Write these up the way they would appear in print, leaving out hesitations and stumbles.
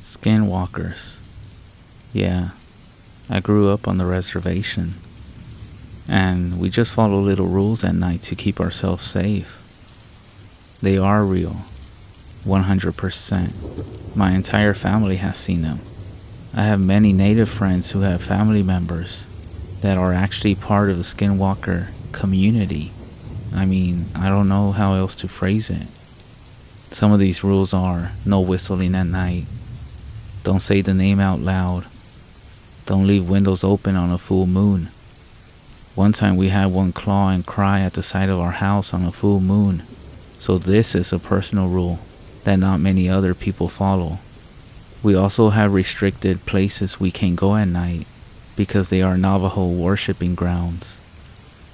Skinwalkers. Yeah, I grew up on the reservation, and we just follow little rules at night to keep ourselves safe. They are real, 100%. My entire family has seen them. I have many native friends who have family members that are actually part of the Skinwalker community. I mean, I don't know how else to phrase it. Some of these rules are no whistling at night, don't say the name out loud, don't leave windows open on a full moon. One time we had one claw and cry at the side of our house on a full moon, so this is a personal rule that not many other people follow. We also have restricted places we can't go at night because they are Navajo worshiping grounds.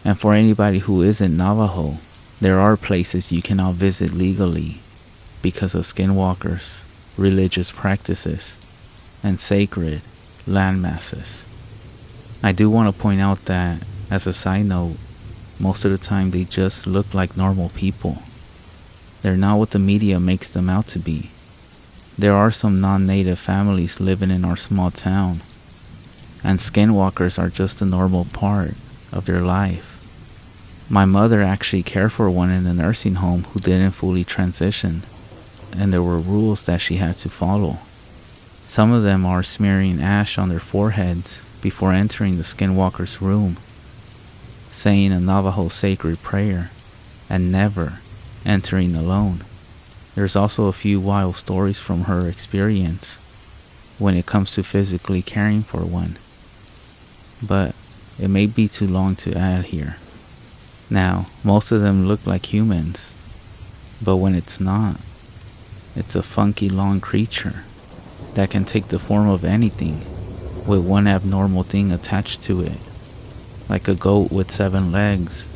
And for anybody who isn't Navajo, there are places you cannot visit legally because of Skinwalkers, religious practices, and sacred land masses. I do want to point out that, as a side note, most of the time they just look like normal people. They're not what the media makes them out to be. There are some non-native families living in our small town, and Skinwalkers are just a normal part of their life. My mother actually cared for one in the nursing home who didn't fully transition, and there were rules that she had to follow. Some of them are smearing ash on their foreheads before entering the Skinwalker's room, saying a Navajo sacred prayer, and never entering alone. There's also a few wild stories from her experience when it comes to physically caring for one, but it may be too long to add here. Now, most of them look like humans, but when it's not, it's a funky long creature that can take the form of anything with one abnormal thing attached to it, like a goat with 7 legs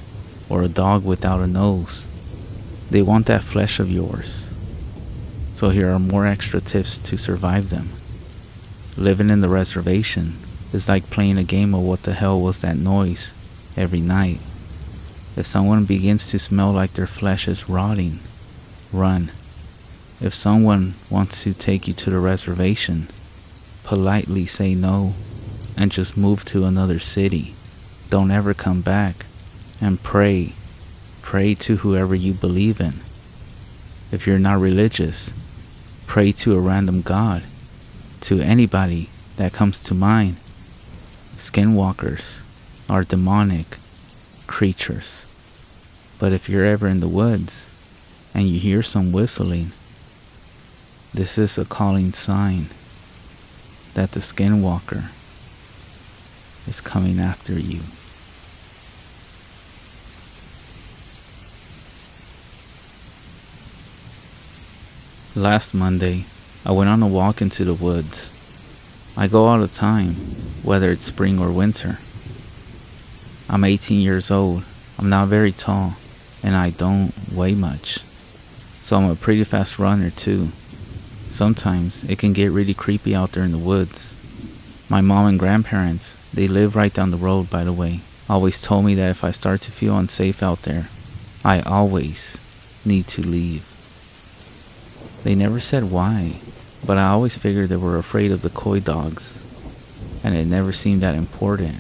or a dog without a nose. They want that flesh of yours. So here are more extra tips to survive them. Living in the reservation is like playing a game of what the hell was that noise every night. If someone begins to smell like their flesh is rotting, run. If someone wants to take you to the reservation, politely say no and just move to another city. Don't ever come back, and pray. Pray to whoever you believe in. If you're not religious, pray to a random god, to anybody that comes to mind. Skinwalkers are demonic creatures. But if you're ever in the woods and you hear some whistling, this is a calling sign that the Skinwalker is coming after you. Last Monday, I went on a walk into the woods. I go all the time, whether it's spring or winter. I'm 18 years old, I'm not very tall, and I don't weigh much. So I'm a pretty fast runner too. Sometimes it can get really creepy out there in the woods. My mom and grandparents, they live right down the road by the way, always told me that if I start to feel unsafe out there, I always need to leave. They never said why, but I always figured they were afraid of the coy dogs, and it never seemed that important.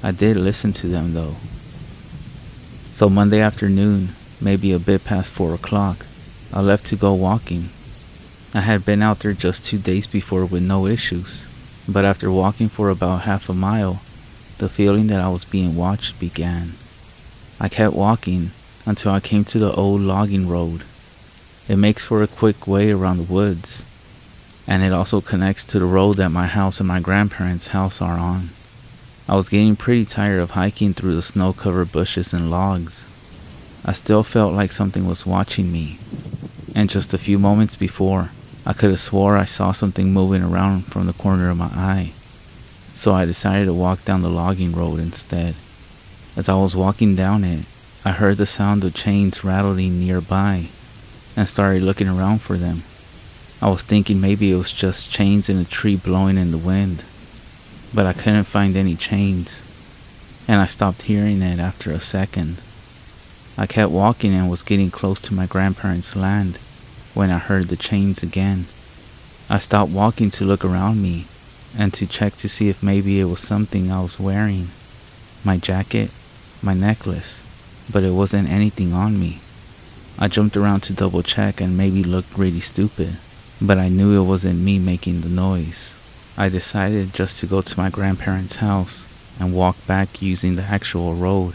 I did listen to them though. So Monday afternoon, maybe a bit past 4 o'clock, I left to go walking. I had been out there just 2 days before with no issues, but after walking for about half a mile, the feeling that I was being watched began. I kept walking until I came to the old logging road. It makes for a quick way around the woods, and it also connects to the road that my house and my grandparents' house are on. I was getting pretty tired of hiking through the snow-covered bushes and logs. I still felt like something was watching me, and just a few moments before, I could have swore I saw something moving around from the corner of my eye. So I decided to walk down the logging road instead. As I was walking down it, I heard the sound of chains rattling nearby, and started looking around for them. I was thinking maybe it was just chains in a tree blowing in the wind, but I couldn't find any chains, and I stopped hearing it after a second. I kept walking and was getting close to my grandparents' land when I heard the chains again. I stopped walking to look around me and to check to see if maybe it was something I was wearing. My jacket, my necklace, but it wasn't anything on me. I jumped around to double check and maybe looked really stupid, but I knew it wasn't me making the noise. I decided just to go to my grandparents' house and walk back using the actual road.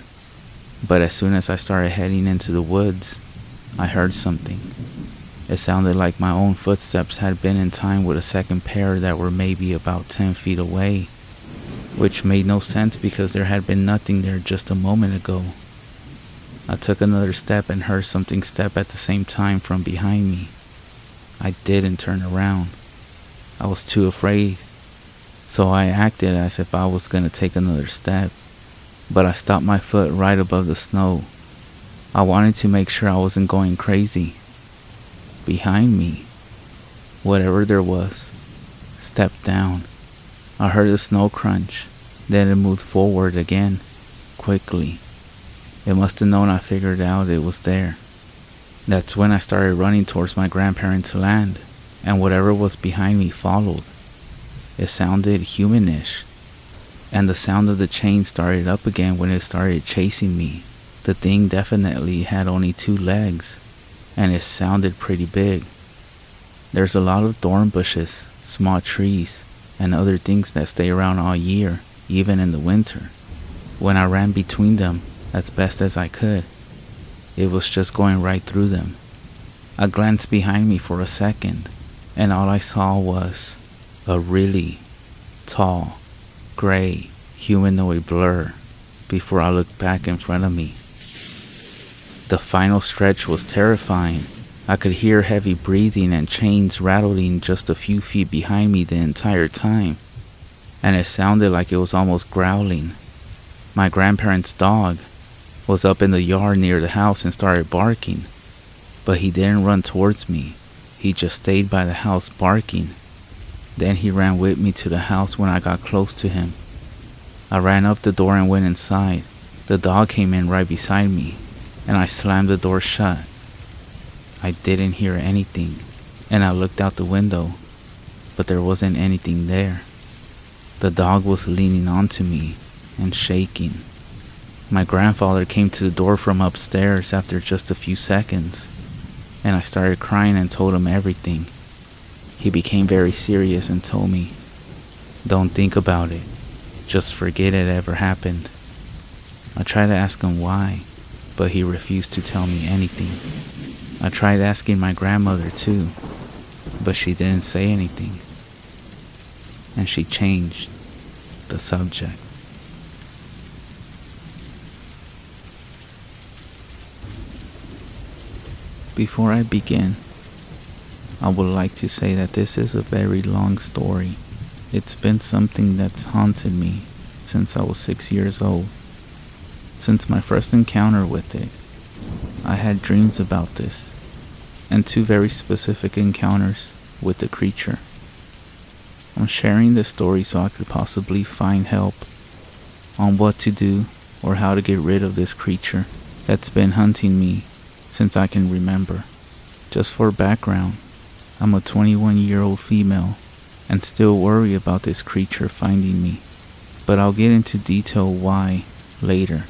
But as soon as I started heading into the woods, I heard something. It sounded like my own footsteps had been in time with a second pair that were maybe about 10 feet away, which made no sense because there had been nothing there just a moment ago. I took another step and heard something step at the same time from behind me. I didn't turn around. I was too afraid, so I acted as if I was going to take another step, but I stopped my foot right above the snow. I wanted to make sure I wasn't going crazy. Behind me, whatever there was, stepped down. I heard the snow crunch, then it moved forward again, quickly. It must have known I figured out it was there. That's when I started running towards my grandparents' land, and whatever was behind me followed. It sounded humanish, and the sound of the chain started up again when it started chasing me. The thing definitely had only 2 legs, and it sounded pretty big. There's a lot of thorn bushes, small trees, and other things that stay around all year, even in the winter. When I ran between them as best as I could, it was just going right through them. I glanced behind me for a second, and all I saw was a really tall, gray, humanoid blur before I looked back in front of me. The final stretch was terrifying. I could hear heavy breathing and chains rattling just a few feet behind me the entire time, and it sounded like it was almost growling. My grandparents' dog was up in the yard near the house and started barking, but he didn't run towards me. He just stayed by the house barking. Then he ran with me to the house when I got close to him. I ran up the door and went inside. The dog came in right beside me, and I slammed the door shut. I didn't hear anything, and I looked out the window, but there wasn't anything there. The dog was leaning onto me and shaking. My grandfather came to the door from upstairs after just a few seconds, and I started crying and told him everything. He became very serious and told me, "Don't think about it. Just forget it ever happened." I tried to ask him why, but he refused to tell me anything. I tried asking my grandmother too, but she didn't say anything. And she changed the subject. Before I begin, I would like to say that this is a very long story. It's been something that's haunted me since I was 6 years old. Since my first encounter with it, I had dreams about this, and 2 very specific encounters with the creature. I'm sharing this story so I could possibly find help on what to do or how to get rid of this creature that's been hunting me since I can remember. Just for background, I'm a 21-year-old female and still worry about this creature finding me, but I'll get into detail why later.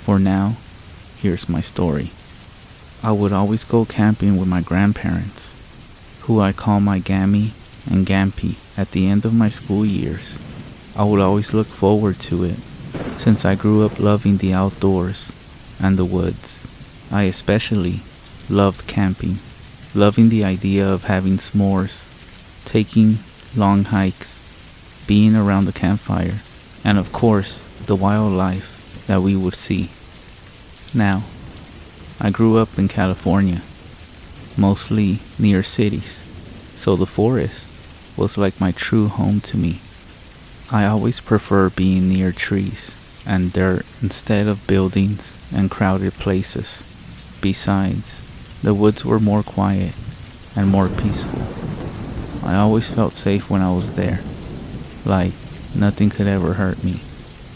For now, here's my story. I would always go camping with my grandparents, who I call my Gammy and Gampy, at the end of my school years. I would always look forward to it, since I grew up loving the outdoors and the woods. I especially loved camping, loving the idea of having s'mores, taking long hikes, being around the campfire, and of course, the wildlife that we would see. Now, I grew up in California, mostly near cities, so the forest was like my true home to me. I always prefer being near trees and dirt instead of buildings and crowded places. Besides, the woods were more quiet and more peaceful. I always felt safe when I was there, like nothing could ever hurt me.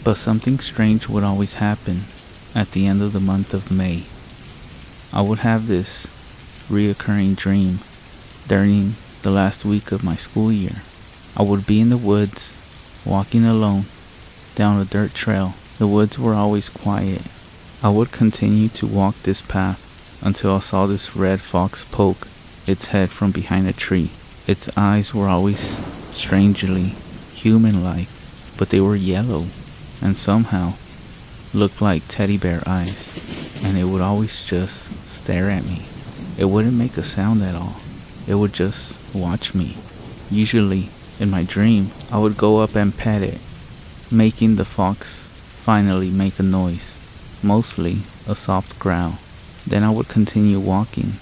But something strange would always happen at the end of the month of May. I would have this reoccurring dream during the last week of my school year. I would be in the woods, walking alone, down a dirt trail. The woods were always quiet. I would continue to walk this path until I saw this red fox poke its head from behind a tree. Its eyes were always strangely human-like, but they were yellow and somehow looked like teddy bear eyes, and it would always just stare at me. It wouldn't make a sound at all. It would just watch me. Usually, in my dream, I would go up and pet it, making the fox finally make a noise, mostly a soft growl. Then I would continue walking,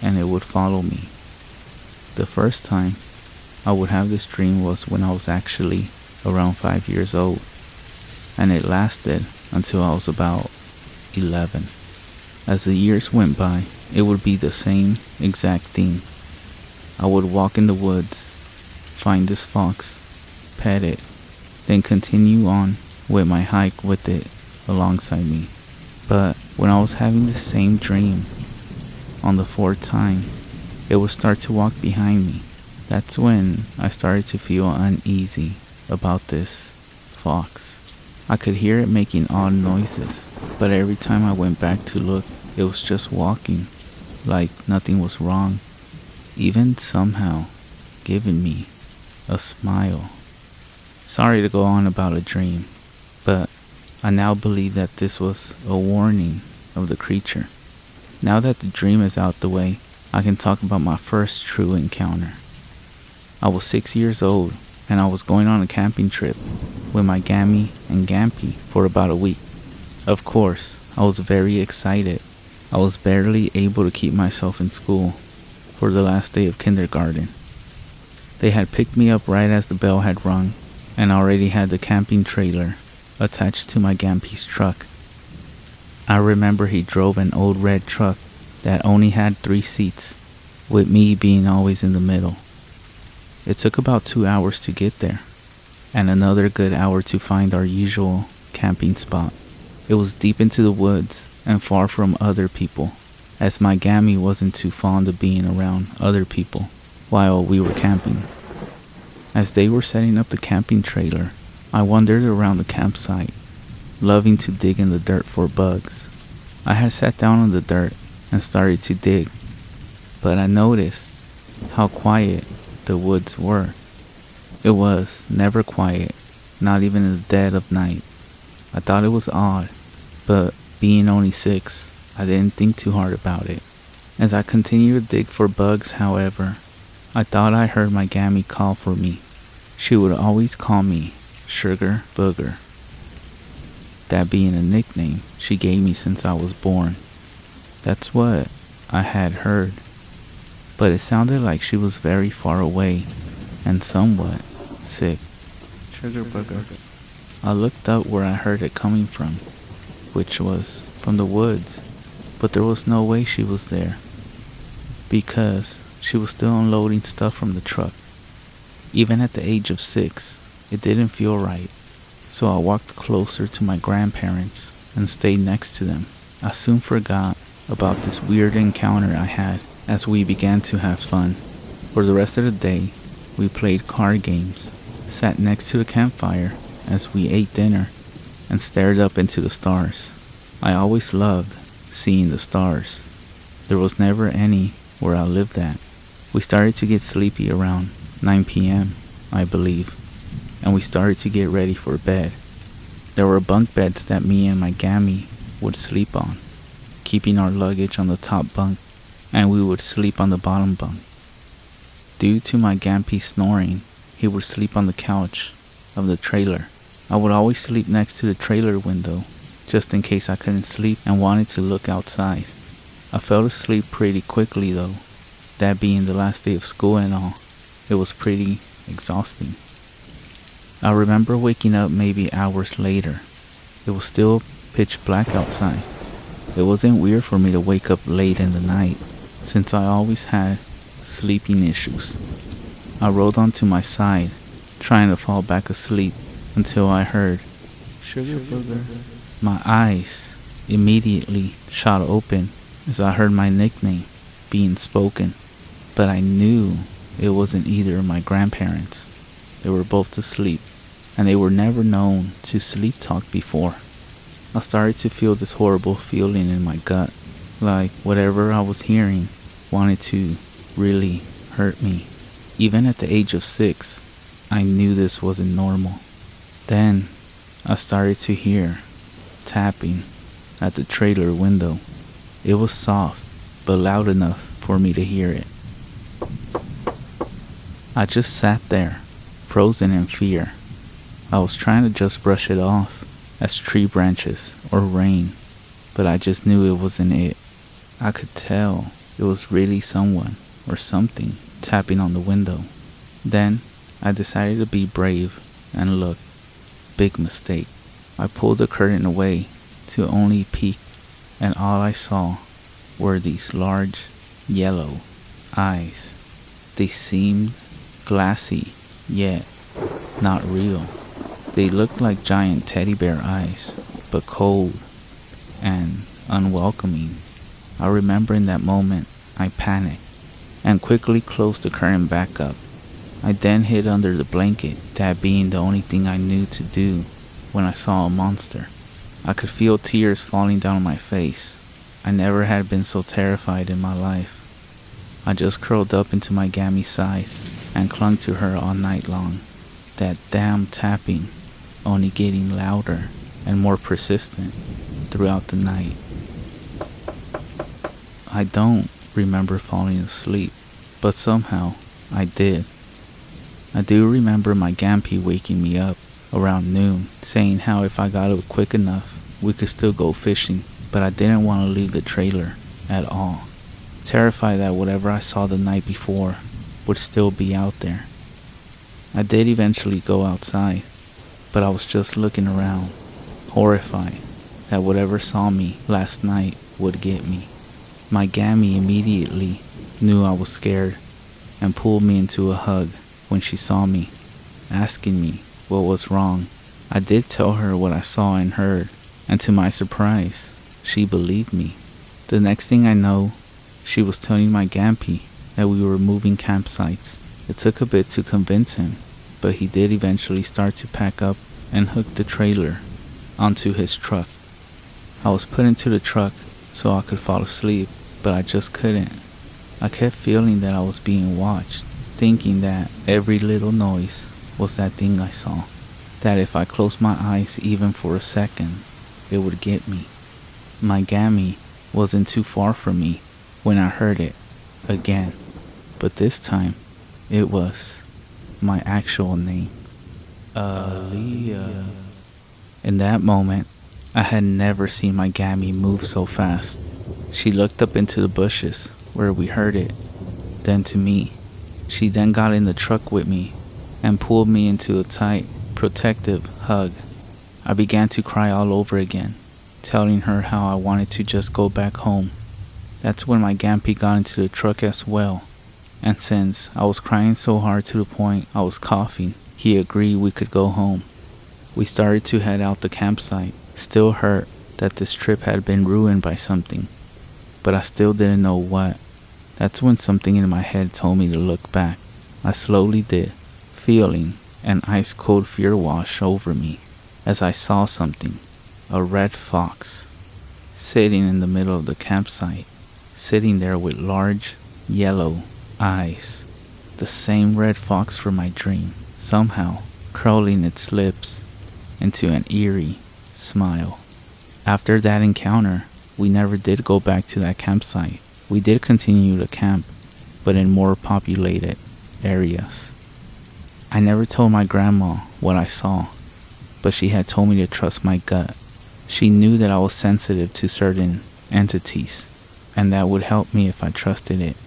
and it would follow me. The first time I would have this dream was when I was actually around 5 years old, and it lasted until I was about 11. As the years went by, it would be the same exact thing. I would walk in the woods, find this fox, pet it, then continue on with my hike with it alongside me. But when I was having the same dream, on the fourth time, it would start to walk behind me. That's when I started to feel uneasy about this fox. I could hear it making odd noises, but every time I went back to look, it was just walking, like nothing was wrong, even somehow giving me a smile. Sorry to go on about a dream, but I now believe that this was a warning of the creature. Now that the dream is out the way, I can talk about my first true encounter. I was 6 years old, and I was going on a camping trip with my Gammy and Gampy for about a week. Of course, I was very excited. I was barely able to keep myself in school for the last day of kindergarten. They had picked me up right as the bell had rung, and already had the camping trailer attached to my Gampy's truck. I remember he drove an old red truck that only had 3 seats, with me being always in the middle. It took about 2 hours to get there, and another good hour to find our usual camping spot. It was deep into the woods and far from other people, as my Gammy wasn't too fond of being around other people while we were camping. As they were setting up the camping trailer, I wandered around the campsite, loving to dig in the dirt for bugs. I had sat down on the dirt and started to dig, but I noticed how quiet the woods were. It was never quiet, not even in the dead of night. I thought it was odd, but being only 6, I didn't think too hard about it. As I continued to dig for bugs, however, I thought I heard my Gammy call for me. She would always call me Sugar Booger, that being a nickname she gave me since I was born. That's what I had heard, but it sounded like she was very far away and somewhat sick. Sugar Booger. I looked up where I heard it coming from, which was from the woods, but there was no way she was there, because she was still unloading stuff from the truck. Even at the age of 6, it didn't feel right, so I walked closer to my grandparents and stayed next to them. I soon forgot about this weird encounter I had as we began to have fun. For the rest of the day, we played card games, sat next to the campfire as we ate dinner, and stared up into the stars. I always loved seeing the stars. There was never any where I lived at. We started to get sleepy around 9 p.m., I believe, and we started to get ready for bed. There were bunk beds that me and my Gammy would sleep on, keeping our luggage on the top bunk, and we would sleep on the bottom bunk. Due to my Gampy snoring, he would sleep on the couch of the trailer. I would always sleep next to the trailer window, just in case I couldn't sleep and wanted to look outside. I fell asleep pretty quickly though, that being the last day of school and all. It was pretty exhausting. I remember waking up maybe hours later. It was still pitch black outside. It wasn't weird for me to wake up late in the night, since I always had sleeping issues. I rolled onto my side, trying to fall back asleep, until I heard Sugar Booger. My eyes immediately shot open as I heard my nickname being spoken, but I knew it wasn't either of my grandparents. They were both asleep, and they were never known to sleep talk before. I started to feel this horrible feeling in my gut, like whatever I was hearing wanted to really hurt me. Even at the age of 6, I knew this wasn't normal. Then I started to hear tapping at the trailer window. It was soft, but loud enough for me to hear it. I just sat there, frozen in fear. I was trying to just brush it off as tree branches or rain, but I just knew it wasn't it. I could tell it was really someone or something tapping on the window. Then I decided to be brave and look. Big mistake. I pulled the curtain away to only peek, and all I saw were these large yellow eyes. They seemed glassy, yet not real. They looked like giant teddy bear eyes, but cold and unwelcoming. I remember in that moment I panicked and quickly closed the curtain back up. I then hid under the blanket, that being the only thing I knew to do when I saw a monster. I could feel tears falling down my face. I never had been so terrified in my life. I just curled up into my Gammy's side and clung to her all night long. That damn tapping only getting louder and more persistent throughout the night. I don't remember falling asleep, but somehow I did. I do remember my Gampy waking me up around noon, saying how if I got up quick enough, we could still go fishing, but I didn't want to leave the trailer at all, terrified that whatever I saw the night before would still be out there. I did eventually go outside, but I was just looking around, horrified that whatever saw me last night would get me. My Gammy immediately knew I was scared and pulled me into a hug when she saw me, asking me what was wrong. I did tell her what I saw and heard, and to my surprise, she believed me. The next thing I know, she was telling my Gampy that we were moving campsites. It took a bit to convince him, but he did eventually start to pack up and hook the trailer onto his truck. I was put into the truck so I could fall asleep, but I just couldn't. I kept feeling that I was being watched, thinking that every little noise was that thing I saw, that if I closed my eyes even for a second, it would get me. My Gammy wasn't too far from me when I heard it again, but this time it was my actual name, Aaliyah. In that moment, I had never seen my Gammy move so fast. She looked up into the bushes where we heard it, then to me. She then got in the truck with me and pulled me into a tight, protective hug. I began to cry all over again, telling her how I wanted to just go back home. That's when my Gampy got into the truck as well, and since I was crying so hard to the point I was coughing, he agreed we could go home. We started to head out the campsite, still hurt that this trip had been ruined by something, but I still didn't know what. That's when something in my head told me to look back. I slowly did, feeling an ice-cold fear wash over me as I saw something, a red fox, sitting in the middle of the campsite, sitting there with large, yellow eyes, the same red fox from my dream, somehow curling its lips into an eerie smile. After that encounter, we never did go back to that campsite. We did continue to camp, but in more populated areas. I never told my grandma what I saw, but she had told me to trust my gut. She knew that I was sensitive to certain entities, and that would help me if I trusted it.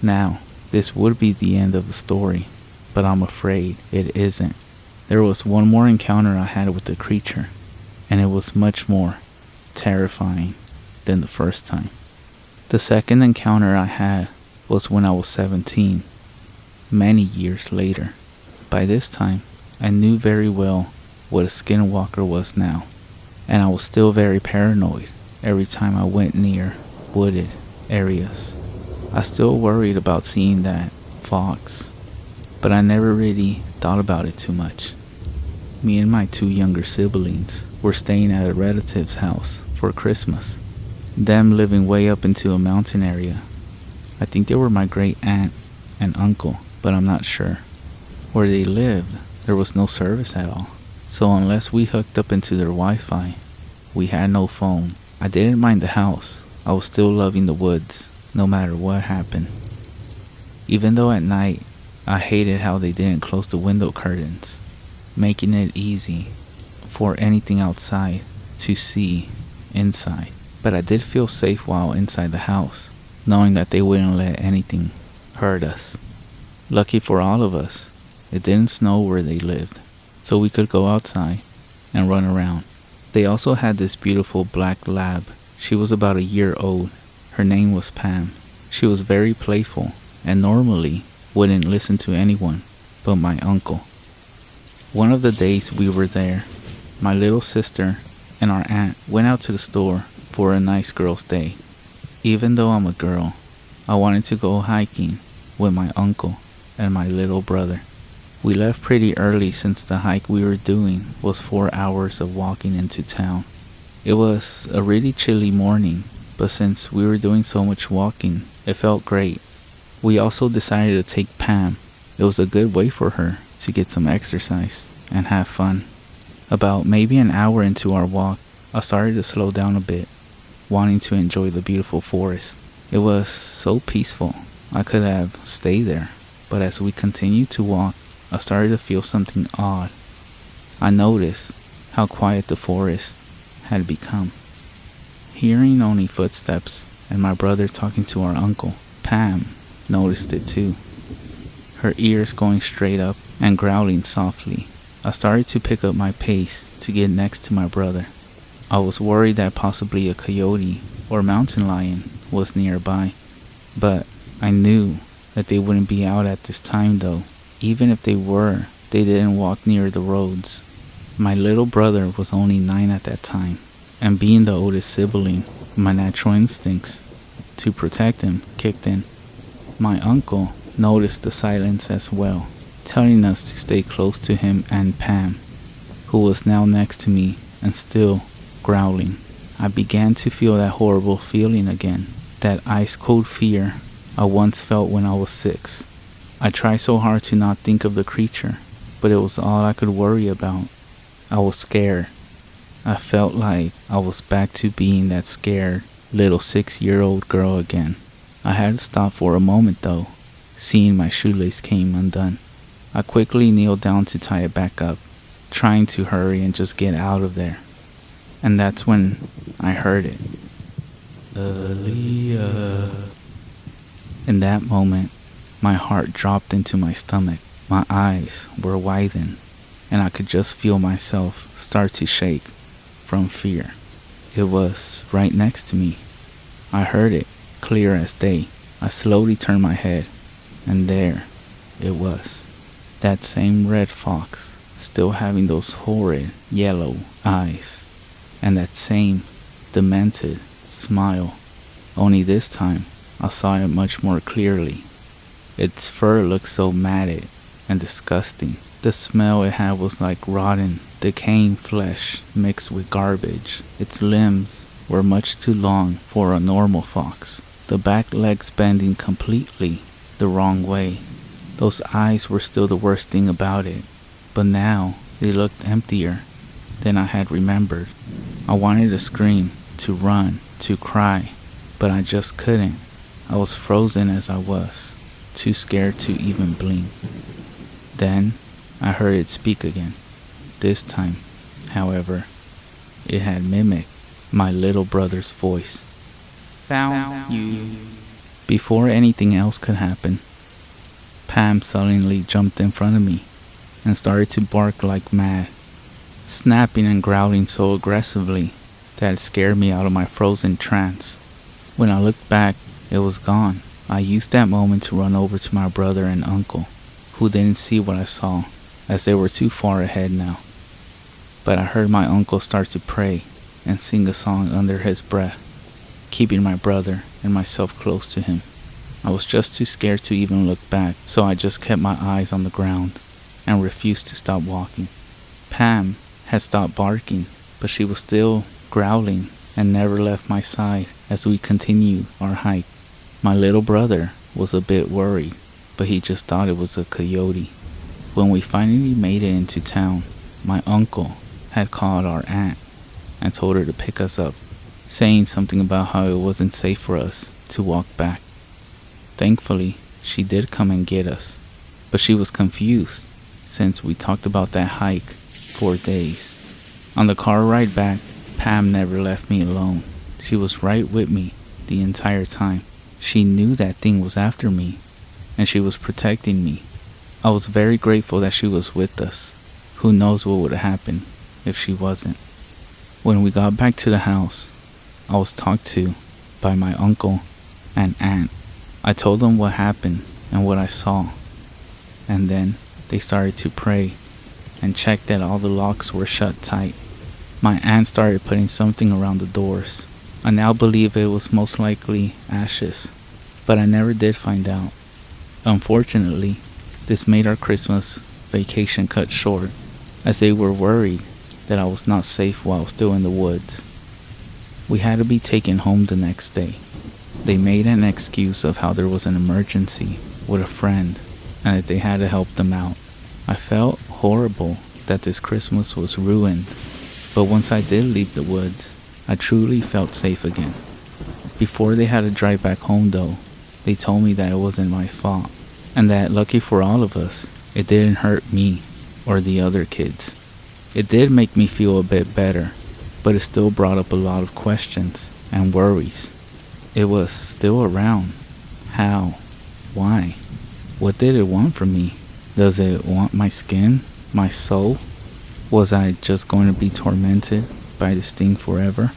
Now, this would be the end of the story, but I'm afraid it isn't. There was one more encounter I had with the creature, and it was much more terrifying than the first time. The second encounter I had was when I was 17, many years later. By this time, I knew very well what a skinwalker was now, and I was still very paranoid every time I went near wooded areas. I still worried about seeing that fox, but I never really thought about it too much. Me and my 2 younger siblings were staying at a relative's house for Christmas, them living way up into a mountain area. I think they were my great aunt and uncle, but I'm not sure. Where they lived, there was no service at all, so unless we hooked up into their Wi-Fi, we had no phone. I didn't mind the house. I was still loving the woods, no matter what happened. Even though at night, I hated how they didn't close the window curtains, making it easy for anything outside to see inside. But I did feel safe while inside the house, knowing that they wouldn't let anything hurt us. Lucky for all of us, it didn't snow where they lived, so we could go outside and run around. They also had this beautiful black lab. She was about a year old. Her name was Pam. She was very playful and normally wouldn't listen to anyone but my uncle. One of the days we were there, my little sister and our aunt went out to the store for a nice girl's day. Even though I'm a girl, I wanted to go hiking with my uncle and my little brother. We left pretty early since the hike we were doing was 4 hours of walking into town. It was a really chilly morning, but since we were doing so much walking, it felt great. We also decided to take Pam. It was a good way for her to get some exercise and have fun. About maybe an hour into our walk, I started to slow down a bit, wanting to enjoy the beautiful forest. It was so peaceful, I could have stayed there, but as we continued to walk, I started to feel something odd. I noticed how quiet the forest had become. Hearing only footsteps and my brother talking to our uncle, Pam noticed it too. Her ears going straight up and growling softly. I started to pick up my pace to get next to my brother. I was worried that possibly a coyote or mountain lion was nearby, but I knew that they wouldn't be out at this time though. Even if they were, they didn't walk near the roads. My little brother was only 9 at that time, and being the oldest sibling, my natural instincts to protect him kicked in. My uncle noticed the silence as well, telling us to stay close to him and Pam, who was now next to me and still growling. I began to feel that horrible feeling again, that ice-cold fear I once felt when I was 6. I tried so hard to not think of the creature, but it was all I could worry about. I was scared. I felt like I was back to being that scared little 6-year-old girl again. I had to stop for a moment though, seeing my shoelace came undone. I quickly kneeled down to tie it back up, trying to hurry and just get out of there. And that's when I heard it. Aaliyah. In that moment, my heart dropped into my stomach. My eyes were widened, and I could just feel myself start to shake from fear. It was right next to me. I heard it, clear as day. I slowly turned my head, and there it was. That same red fox, still having those horrid yellow eyes, and that same demented smile. Only this time, I saw it much more clearly. Its fur looked so matted and disgusting. The smell it had was like rotten, decaying flesh mixed with garbage. Its limbs were much too long for a normal fox, the back legs bending completely the wrong way. Those eyes were still the worst thing about it, but now they looked emptier than I had remembered. I wanted to scream, to run, to cry, but I just couldn't. I was frozen as I was, too scared to even blink. Then I heard it speak again. This time, however, it had mimicked my little brother's voice. Found you. Before anything else could happen, Pam suddenly jumped in front of me and started to bark like mad, snapping and growling so aggressively that it scared me out of my frozen trance. When I looked back, it was gone. I used that moment to run over to my brother and uncle, who didn't see what I saw, as they were too far ahead now. But I heard my uncle start to pray and sing a song under his breath, keeping my brother and myself close to him. I was just too scared to even look back, so I just kept my eyes on the ground and refused to stop walking. Pam had stopped barking, but she was still growling and never left my side as we continued our hike. My little brother was a bit worried, but he just thought it was a coyote. When we finally made it into town, my uncle had called our aunt and told her to pick us up, saying something about how it wasn't safe for us to walk back. Thankfully, she did come and get us, but she was confused since we talked about that hike for days. On the car ride back, Pam never left me alone. She was right with me the entire time. She knew that thing was after me, and she was protecting me. I was very grateful that she was with us. Who knows what would have happened if she wasn't. When we got back to the house, I was talked to by my uncle and aunt. I told them what happened and what I saw, and then they started to pray and check that all the locks were shut tight. My aunt started putting something around the doors. I now believe it was most likely ashes, but I never did find out. Unfortunately, this made our Christmas vacation cut short, as they were worried that I was not safe while still in the woods. We had to be taken home the next day. They made an excuse of how there was an emergency with a friend and that they had to help them out. I felt horrible that this Christmas was ruined, but once I did leave the woods, I truly felt safe again. Before they had to drive back home though, they told me that it wasn't my fault, and that lucky for all of us, it didn't hurt me or the other kids. It did make me feel a bit better, but it still brought up a lot of questions and worries. It was still around. How? Why? What did it want from me? Does it want my skin? My soul? Was I just going to be tormented by this thing forever?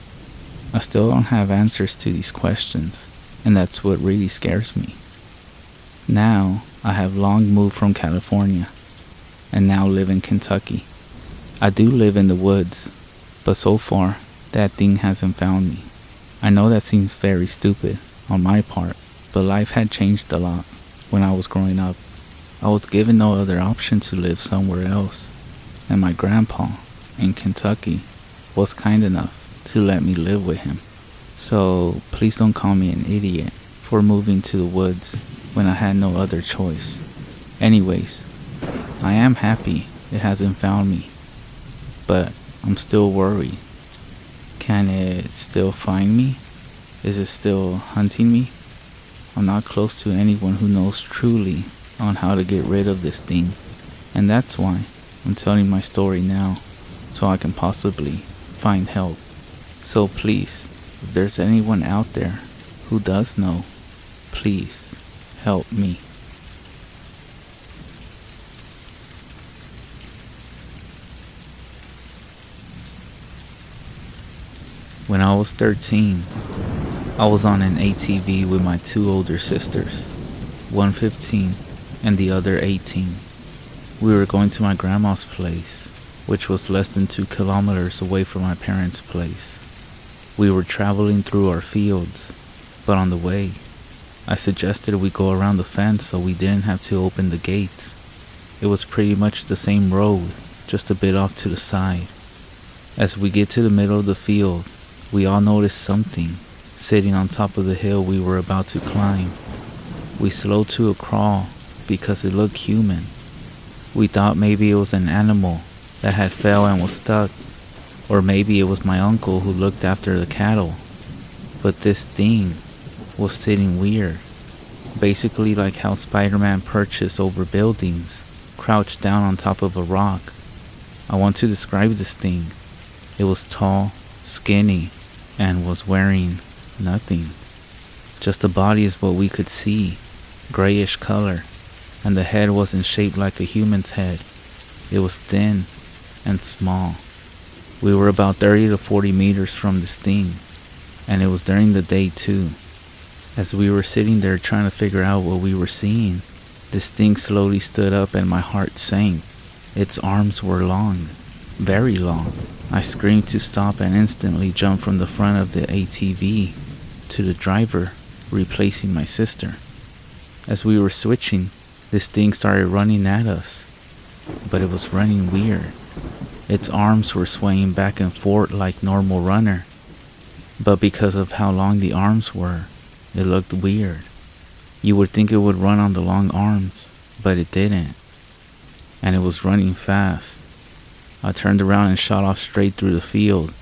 I still don't have answers to these questions, and that's what really scares me. Now, I have long moved from California, and now live in Kentucky. I do live in the woods, but so far, that thing hasn't found me. I know that seems very stupid on my part, but life had changed a lot when I was growing up. I was given no other option to live somewhere else, and my grandpa in Kentucky was kind enough to let me live with him. So please don't call me an idiot for moving to the woods when I had no other choice. Anyways, I am happy it hasn't found me, but I'm still worried. Can it still find me? Is it still hunting me? I'm not close to anyone who knows truly on how to get rid of this thing, and that's why I'm telling my story now, so I can possibly find help. So please, if there's anyone out there who does know, please help me. When I was 13, I was on an ATV with my two older sisters, one 15 and the other 18. We were going to my grandma's place, which was less than 2 kilometers away from my parents' place. We were traveling through our fields, but on the way, I suggested we go around the fence so we didn't have to open the gates. It was pretty much the same road, just a bit off to the side. As we get to the middle of the field, we all noticed something sitting on top of the hill we were about to climb. We slowed to a crawl because it looked human. We thought maybe it was an animal that had fell and was stuck, or maybe it was my uncle who looked after the cattle. But this thing was sitting weird, basically like how Spider-Man perches over buildings, crouched down on top of a rock. I want to describe this thing. It was tall, skinny, and was wearing nothing. Just the body is what we could see, grayish color, and the head wasn't shaped like a human's head. It was thin and small. We were about 30 to 40 meters from this thing, and it was during the day too. As we were sitting there trying to figure out what we were seeing, this thing slowly stood up and my heart sank. Its arms were long, very long. I screamed to stop and instantly jumped from the front of the ATV to the driver, replacing my sister. As we were switching, this thing started running at us, but it was running weird. Its arms were swaying back and forth like normal runner, but because of how long the arms were, it looked weird. You would think it would run on the long arms, but it didn't, and it was running fast. I turned around and shot off straight through the field.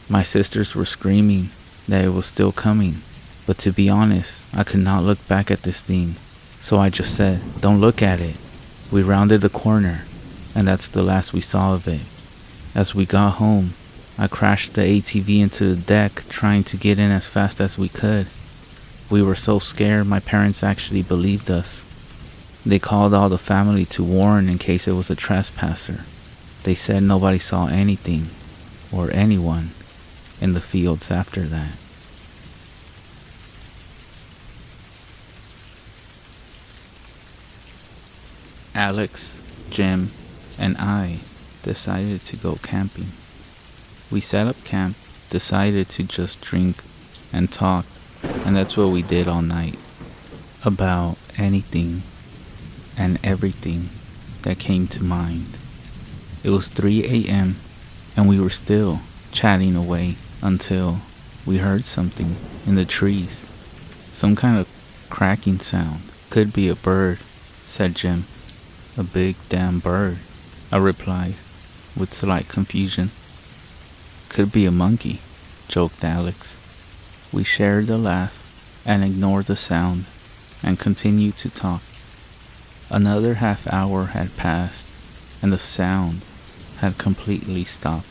My sisters were screaming that it was still coming, but to be honest, I could not look back at this thing, so I just said, "Don't look at it." We rounded the corner, and that's the last we saw of it. As we got home, I crashed the ATV into the deck, trying to get in as fast as we could. We were so scared my parents actually believed us. They called all the family to warn in case it was a trespasser. They said nobody saw anything or anyone in the fields after that. Alex, Jim, and I decided to go camping. We set up camp, decided to just drink and talk, and that's what we did all night. About anything and everything that came to mind. It was 3 a.m. and we were still chatting away until we heard something in the trees. Some kind of cracking sound. Could be a bird, said Jim. A big damn bird, I replied, with slight confusion. Could be a monkey, joked Alex. We shared a laugh and ignored the sound and continued to talk. Another half hour had passed and the sound had completely stopped.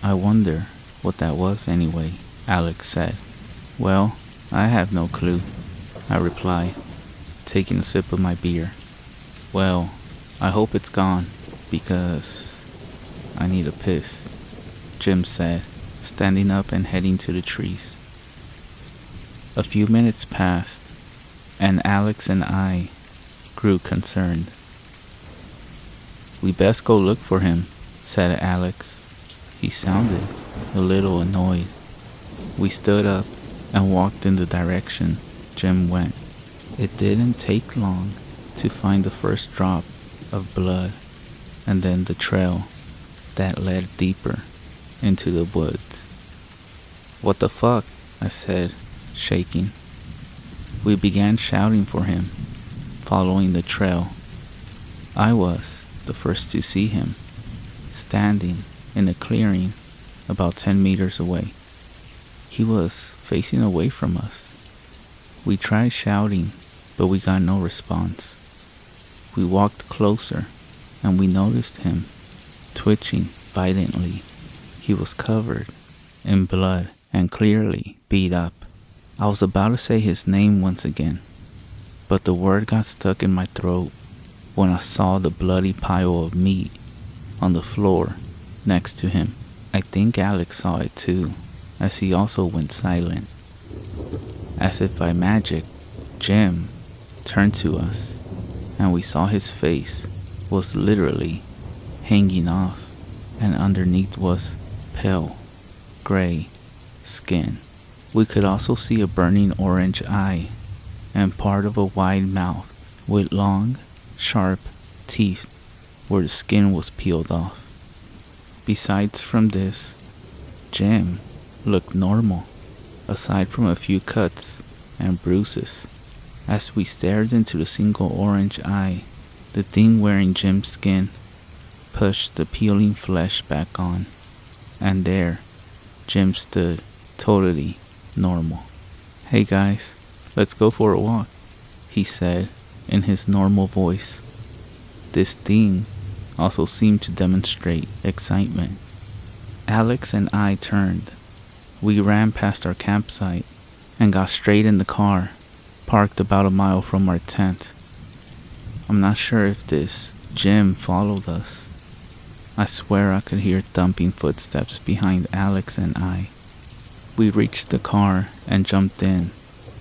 I wonder what that was anyway, Alex said. Well, I have no clue, I replied, taking a sip of my beer. Well, I hope it's gone, because I need a piss, Jim said, standing up and heading to the trees. A few minutes passed, and Alex and I grew concerned. We best go look for him, said Alex. He sounded a little annoyed. We stood up and walked in the direction Jim went. It didn't take long to find the first drop of blood, and then the trail that led deeper into the woods. What the fuck? I said, shaking. We began shouting for him, following the trail. I was the first to see him, standing in a clearing about 10 meters away. He was facing away from us. We tried shouting, but we got no response. We walked closer, and we noticed him twitching violently. He was covered in blood and clearly beat up. I was about to say his name once again, but the word got stuck in my throat when I saw the bloody pile of meat on the floor next to him. I think Alex saw it too, as he also went silent. As if by magic, Jim turned to us, and we saw his face was literally hanging off, and underneath was pale gray skin. We could also see a burning orange eye and part of a wide mouth with long, sharp teeth where the skin was peeled off. Besides from this, Jim looked normal, aside from a few cuts and bruises. As we stared into the single orange eye, the thing wearing Jim's skin pushed the peeling flesh back on, and there, Jim stood totally normal. Hey guys, let's go for a walk, he said in his normal voice. This thing also seemed to demonstrate excitement. Alex and I turned. We ran past our campsite and got straight in the car, parked about a mile from our tent. I'm not sure if this Jim followed us. I swear I could hear thumping footsteps behind Alex and I. We reached the car and jumped in,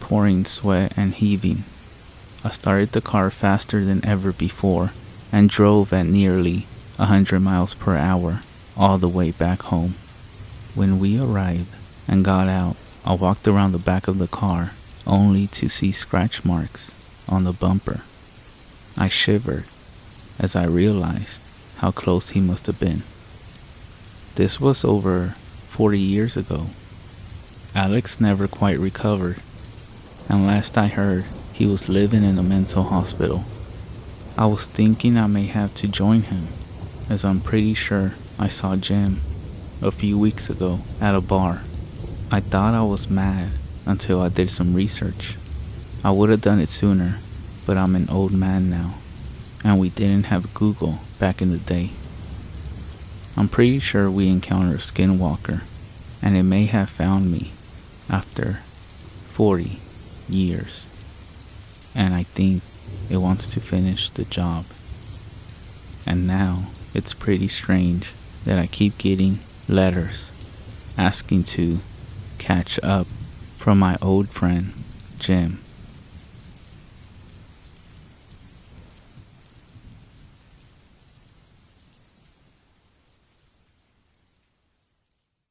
pouring sweat and heaving. I started the car faster than ever before and drove at nearly 100 miles per hour all the way back home. When we arrived and got out, I walked around the back of the car only to see scratch marks on the bumper. I shivered as I realized how close he must have been. This was over 40 years ago. Alex never quite recovered, and last I heard, he was living in a mental hospital. I was thinking I may have to join him, as I'm pretty sure I saw Jim a few weeks ago at a bar. I thought I was mad until I did some research. I would have done it sooner, but I'm an old man now, and we didn't have Google back in the day. I'm pretty sure we encountered a skinwalker, and it may have found me after 40 years, and I think it wants to finish the job. And now it's pretty strange that I keep getting letters asking to catch up from my old friend Jim.